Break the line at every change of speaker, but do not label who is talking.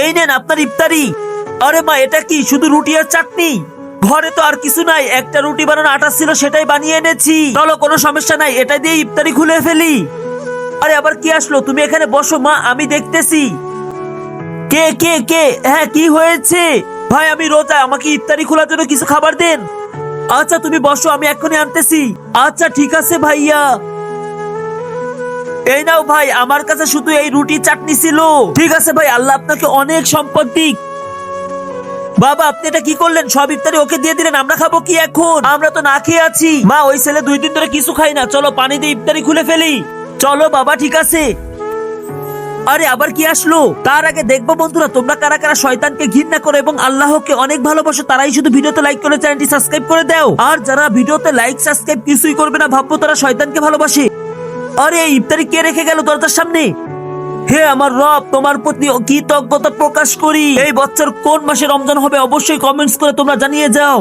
এই নেন আপনার ইফতারি। আরে মা, এটা কি শুধু রুটি আর চাটনি? ঘরে তো আর কিছু নাই, একটা রুটি বানানো আটা ছিল, সেটাই বানিয়ে এনেছি। চলো, কোনো সমস্যা নাই, এটা দিয়ে ইফতারি খুলে ফেলি। আরে আবার কি আসলো? তুমি এখানে বসো মা, আমি দেখতেছি। কে কে কে? হ্যাঁ, কি হয়েছে? ভাই আমি রোজা, আমাকে ইফতারি খোলার জন্য কিছু খাবার দেন। আচ্ছা তুমি বসো, আমি এক্ষুনি আনতেছি। আচ্ছা ঠিক আছে ভাইয়া। এই নাও ভাই, আমার কাছে শুধু এই রুটি চাটনি ছিল। ঠিক আছে ভাই, আল্লাহ আপনাকে অনেক সম্পদ দিক। বাবা আপনি এটা কি করলেন? সব ইফতারি ওকে দিয়ে দিলেন, আমরা খাবো কি এখন? আমরা তো না খেয়ে আছি। মা, ওই ছেলে 2 দিন ধরে কিছু খাই না, চলো পানি দিয়ে ইফতারি খুলে ফেলি। চলো বাবা, ঠিক আছে। আরে আবার কি আসলো? তার আগে দেখবো বন্ধুরা, তোমরা কারা কারা শয়তানকে ঘৃণা করো এবং আল্লাহকে অনেক ভালোবাসো, তারাই শুধু ভিডিওতে লাইক করে চ্যানেলটি সাবস্ক্রাইব করে দাও। আর যারা ভিডিওতে লাইক সাবস্ক্রাইব কিছুই করবে না, ভাববো তারা শয়তানকে ভালোবাসে। আরে এই ইফতারি কে রেখে গেল দরজার সামনে? হে আমার রব, তোমার প্রতি কৃতজ্ঞতা প্রকাশ করি। এই বছর কোন মাসে রমজান হবে অবশ্যই কমেন্টস করে তোমরা জানিয়ে যাও।